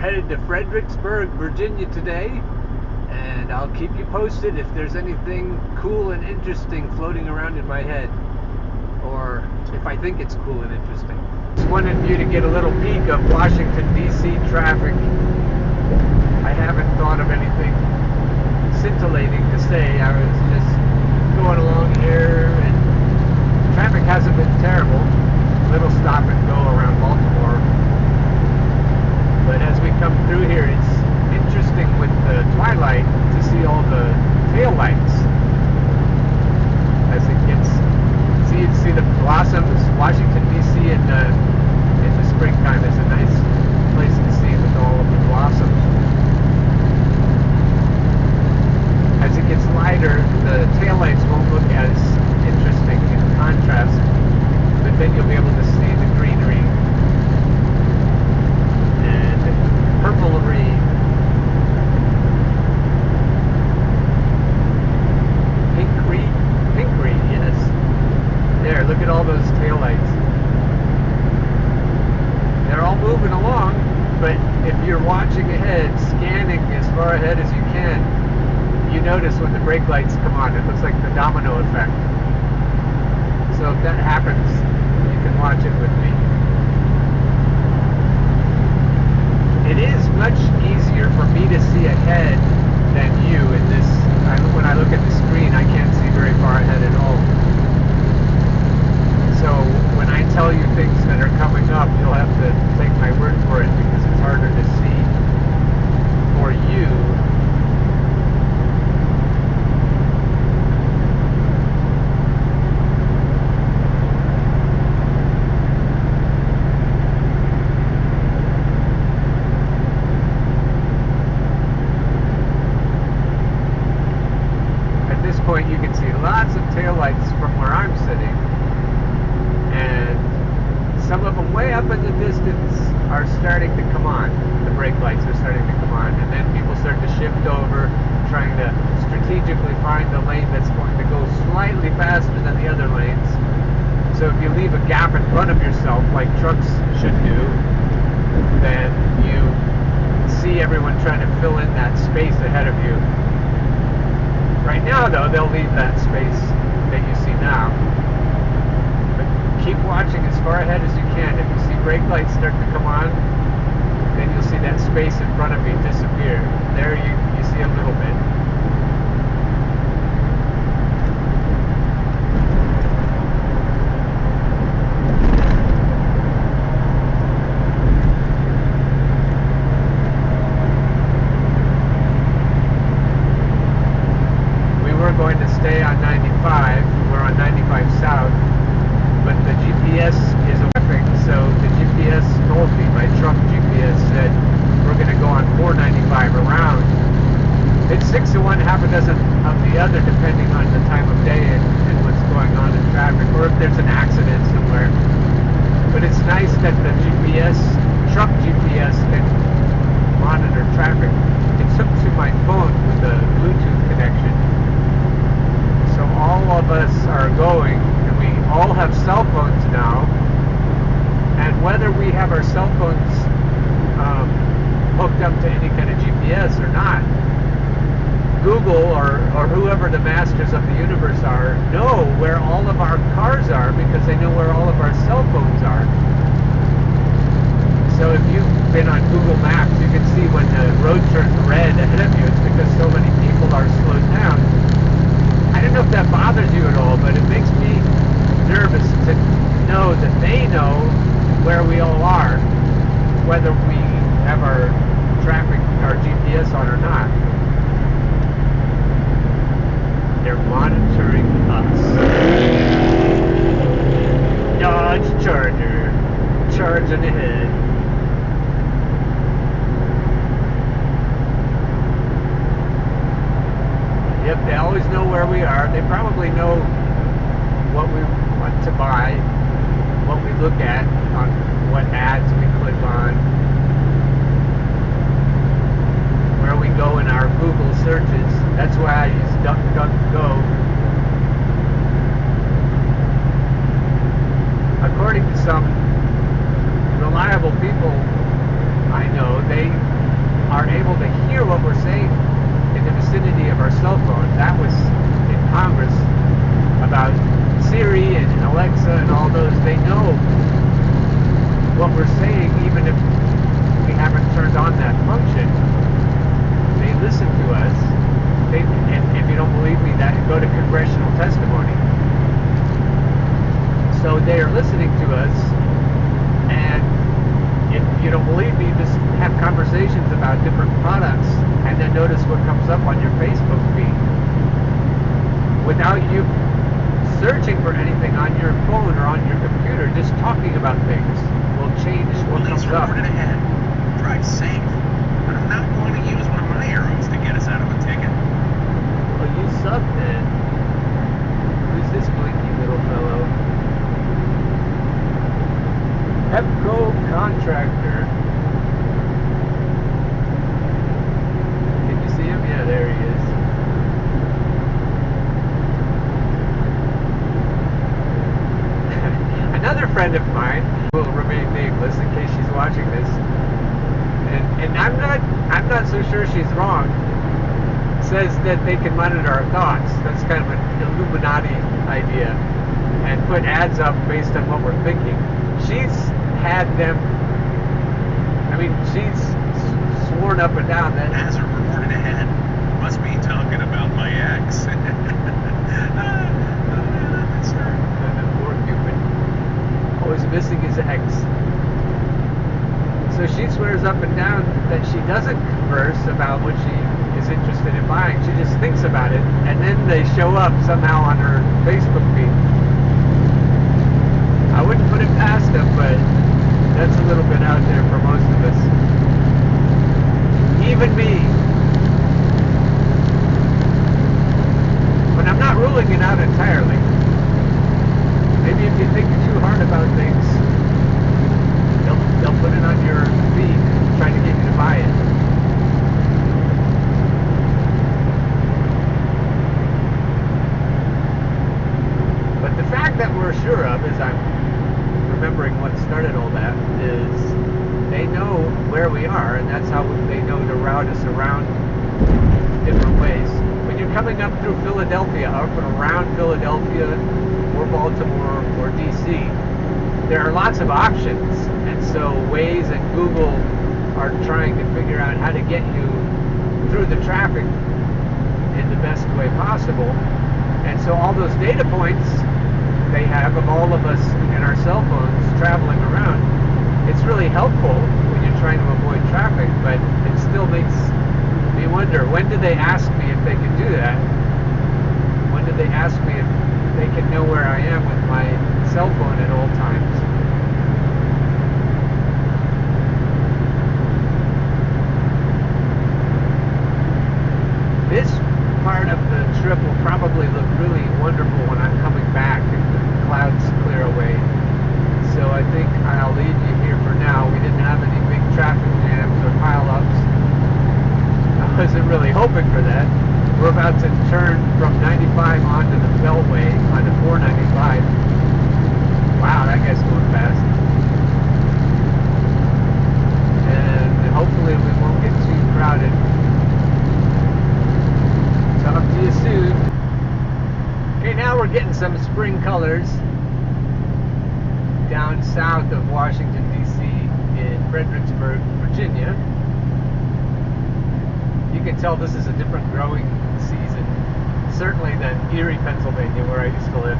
Headed to Fredericksburg, Virginia today, and I'll keep you posted if there's anything cool and interesting floating around in my head, or if I think it's cool and interesting. Just wanted you to get a little peek of Washington, D.C. traffic. I haven't thought of anything scintillating to say. I was just going along here, and traffic hasn't been terrible. Little stop and go around Baltimore. But as we come through here, it's interesting with the twilight to see all the tail lights as it gets. See the blossoms. Washington D.C. in the springtime is a nice place to see with all of the blossoms. As it gets lighter, the tail lights won't look as interesting in contrast, but then you'll be able to see the greenery purplery. Pinkry, yes. There, look at all those taillights. They're all moving along, but if you're watching ahead, scanning as far ahead as you can, you notice when the brake lights come on, it looks like the domino effect. So if that happens, you can watch it with me. It is much easier for me to see ahead than you in this. When I look at the screen, I can't see very far ahead at all. So when I tell you things that are coming up, you'll have to take my word for it because it's harder to see for you. You can see lots of taillights from where I'm sitting, and some of them way up in the distance are starting to come on. The brake lights are starting to come on, and then people start to shift over, trying to strategically find the lane that's going to go slightly faster than the other lanes. So if you leave a gap in front of yourself, like trucks should do, then you see everyone trying to fill in that space ahead of you. Right now, though, they'll leave that space that you see now. But keep watching as far ahead as you can. If you see brake lights start to come on, then you'll see that space in front of me disappear. There you see a little bit. Going to stay on 95. We're on 95 South, but the GPS is traffic, so the GPS told me, my truck GPS said we're going to go on 495 around. It's 6 of one, half a dozen of the other, depending on the time of day and what's going on in traffic, or if there's an accident somewhere. But it's nice that the truck GPS can monitor traffic. It's hooked to my phone with a Bluetooth connection. So all of us are going, and we all have cell phones now, and whether we have our cell phones hooked up to any kind of GPS or not, Google or whoever the masters of the universe are know where all of our cars are because they know where all of our cell phones are. So if you've been on Google Maps, you can see when the road turns red ahead of you, it's because so many people are slowed down. I don't know if that bothers you at all, but it makes me nervous to know that they know where we all are, whether we have our GPS on or not. They're monitoring us. Dodge Charger, charging ahead. Yep, they always know where we are. They probably know what we want to buy, what we look at, on what ads we click on, where we go in our Google searches. That's why I use DuckDuckGo. According to some reliable people I know, they conversations about different products and then notice what comes up on your Facebook feed. Without you searching for anything on your phone or on your computer, just talking about things will change what comes up. Police reported ahead. Drive safe. But I'm not going to use one of my arrows to get us out of a ticket. Well, you subbed then. Who's this blinky little fellow? Pepco contractor. Can you see him? Yeah, there he is. Another friend of mine will remain nameless in case she's watching this, and I'm not so sure she's wrong. Says that they can monitor our thoughts. That's kind of an Illuminati idea, and put ads up based on what we're thinking. She's had them. I mean, she's sworn up and down that Hazard reported ahead. Must be talking about my ex. Poor Cupid. Always missing his ex. So she swears up and down that she doesn't converse about what she is interested in buying. She just thinks about it, and then they show up somehow on her Facebook feed. I wouldn't put it past them, but that's a little bit out there for most of us. Even me. But I'm not ruling it out entirely. Maybe if you think too hard about things, they'll put it on your feed, trying to get you to buy it. But the fact that we're sure of, as I'm remembering what started all that, is they know where we are, and that's how they know to route us around different ways. When you're coming up through Philadelphia, up and around Philadelphia, or Baltimore, or DC, there are lots of options, and so Waze and Google are trying to figure out how to get you through the traffic in the best way possible. And so all those data points they have of all of us in our cell phones traveling around, it's really helpful when you're trying to avoid traffic, but it still makes me wonder, when do they ask me if they can do that? When do they ask me if they can know where I am with my cell phone at all times? This part of the trip will probably look really wonderful when I'm coming back and the clouds clear away. So I think I'll leave you here for now. We didn't have any big traffic jams or pile-ups. I wasn't really hoping for that. We're about to turn from 95 onto the Beltway, onto 495. Wow, that guy's going fast. And hopefully we won't get too crowded. Talk to you soon. Okay, now we're getting some spring colors down south of Washington, D.C. in Fredericksburg, Virginia. You can tell this is a different growing season, certainly than Erie, Pennsylvania, where I used to live.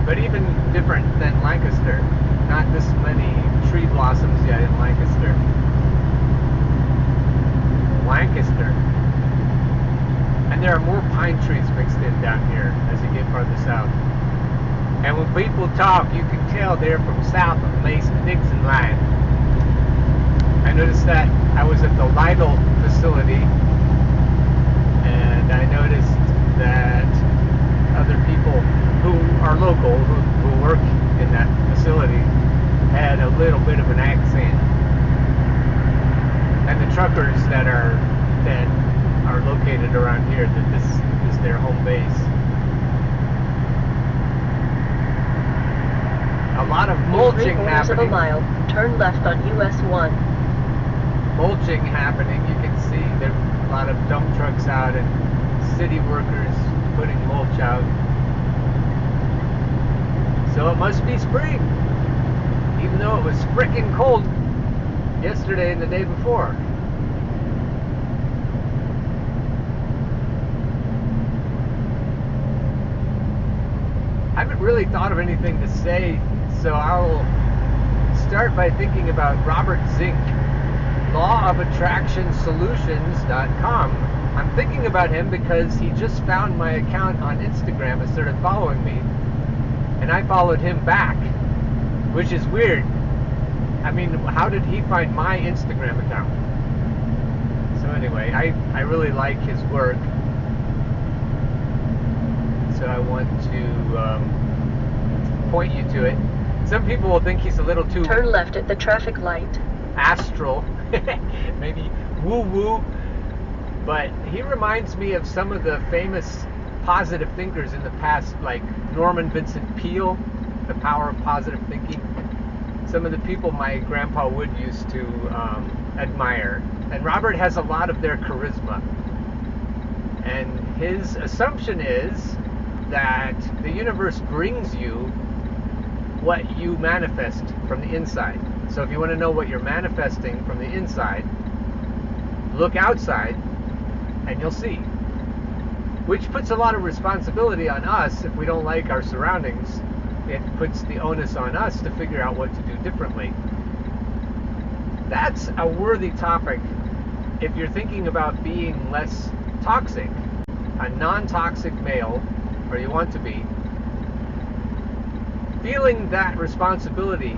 But even different than Lancaster. Not this many tree blossoms yet in Lancaster. Lancaster. And there are more pine trees mixed in down here as you get farther south. And when people talk, you can tell they're from south of the Mason-Dixon line. I noticed that I was at the Lidl facility, and I noticed that other people who are local, who work in that facility, had a little bit of an accent. And the truckers that are located around here, that this is their home base. A lot of mulching happening. Of a mile, turn left on US 1. Mulching happening. You can see there's a lot of dump trucks out and city workers putting mulch out. So it must be spring, even though it was frickin' cold yesterday and the day before. I haven't really thought of anything to say, so I'll start by thinking about Robert Zink. lawofattractionsolutions.com. I'm thinking about him because he just found my account on Instagram and started following me, and I followed him back, which is weird. I mean, how did he find my Instagram account? So anyway, I really like his work, so I want to point you to it. Some people will think he's a little too Turn left at the traffic light. astral, maybe woo-woo, but he reminds me of some of the famous positive thinkers in the past, like Norman Vincent Peale, The Power of Positive Thinking. Some of the people my grandpa Wood used to admire. And Robert has a lot of their charisma. And his assumption is that the universe brings you what you manifest from the inside. So if you want to know what you're manifesting from the inside, look outside and you'll see. Which puts a lot of responsibility on us. If we don't like our surroundings, it puts the onus on us to figure out what to do differently. That's a worthy topic if you're thinking about being less toxic, a non-toxic male, or you want to be. Feeling that responsibility,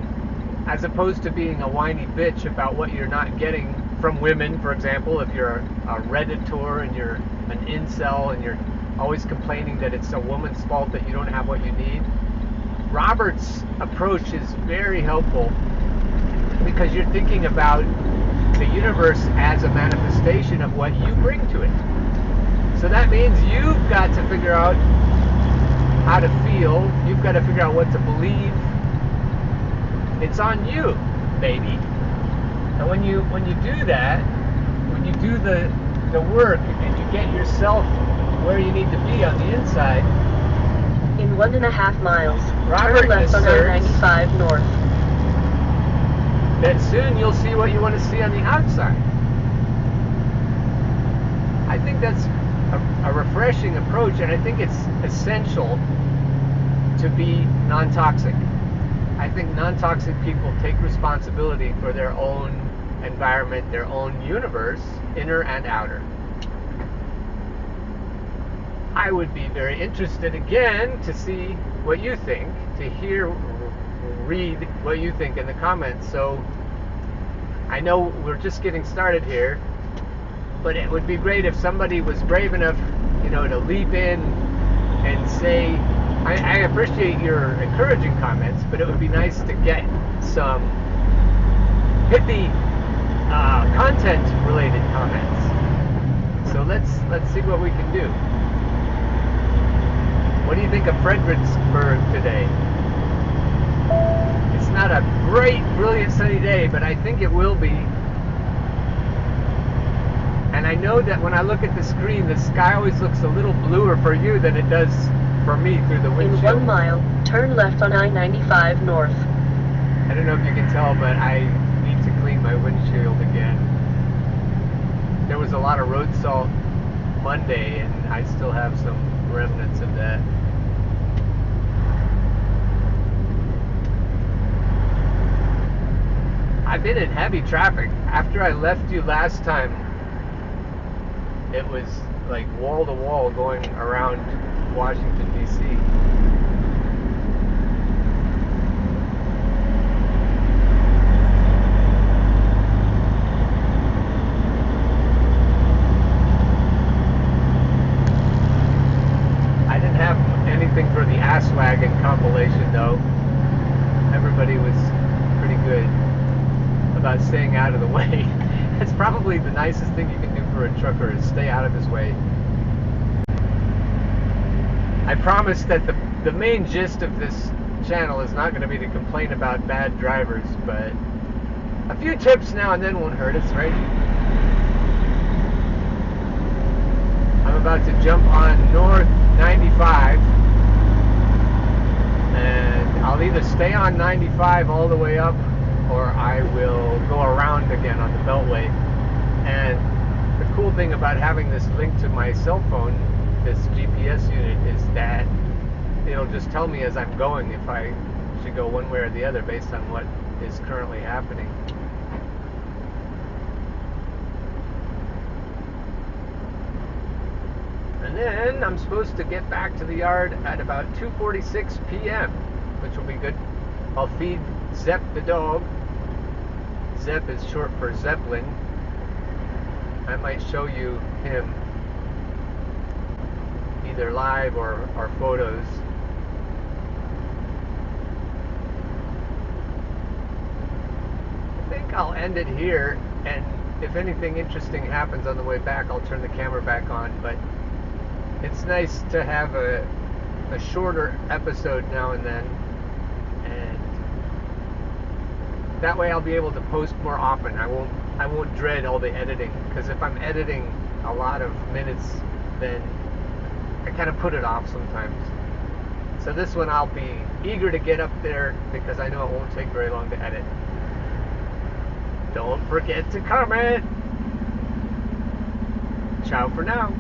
as opposed to being a whiny bitch about what you're not getting from women, for example, if you're a Redditor and you're an incel and you're always complaining that it's a woman's fault that you don't have what you need. Robert's approach is very helpful because you're thinking about the universe as a manifestation of what you bring to it. So that means you've got to figure out how to feel. You've got to figure out what to believe. It's on you, baby. And when you do that, when you do the work and you get yourself where you need to be on the inside. In 1.5 miles, Robert turn left on asserts I-95 north. That soon you'll see what you want to see on the outside. I think that's a refreshing approach, and I think it's essential to be non-toxic. I think non-toxic people take responsibility for their own environment, their own universe, inner and outer. I would be very interested again to see what you think, to read what you think in the comments. So I know we're just getting started here, but it would be great if somebody was brave enough, to leap in and say, I appreciate your encouraging comments, but it would be nice to get some pithy content-related comments. So let's see what we can do. What do you think of Fredericksburg today? It's not a great, brilliant sunny day, but I think it will be. And I know that when I look at the screen, the sky always looks a little bluer for you than it does for me through the windshield. In 1 mile, turn left on I-95 north. I don't know if you can tell, but I need to clean my windshield again. There was a lot of road salt Monday, and I still have some remnants of that. I've been in heavy traffic. After I left you last time, it was like wall to wall going around Washington, D.C. I didn't have anything for the Ass Wagon compilation though. Everybody was pretty good about staying out of the way. That's probably the nicest thing you can do for a trucker, is stay out of his way. I promise that the main gist of this channel is not going to be to complain about bad drivers, but a few tips now and then won't hurt us, right? I'm about to jump on North 95, and I'll either stay on 95 all the way up, or I will go around again on the Beltway. And the cool thing about having this linked to my cell phone, this GPS unit, is that it'll just tell me as I'm going if I should go one way or the other based on what is currently happening. And then I'm supposed to get back to the yard at about 2:46 p.m., which will be good. I'll feed Zepp the dog. Zepp is short for Zeppelin. I might show you him either live or photos. I think I'll end it here, and if anything interesting happens on the way back, I'll turn the camera back on. But it's nice to have a shorter episode now and then, and that way I'll be able to post more often. I won't dread all the editing, because if I'm editing a lot of minutes, then I kind of put it off sometimes. So this one I'll be eager to get up there, because I know it won't take very long to edit. Don't forget to comment. Ciao for now.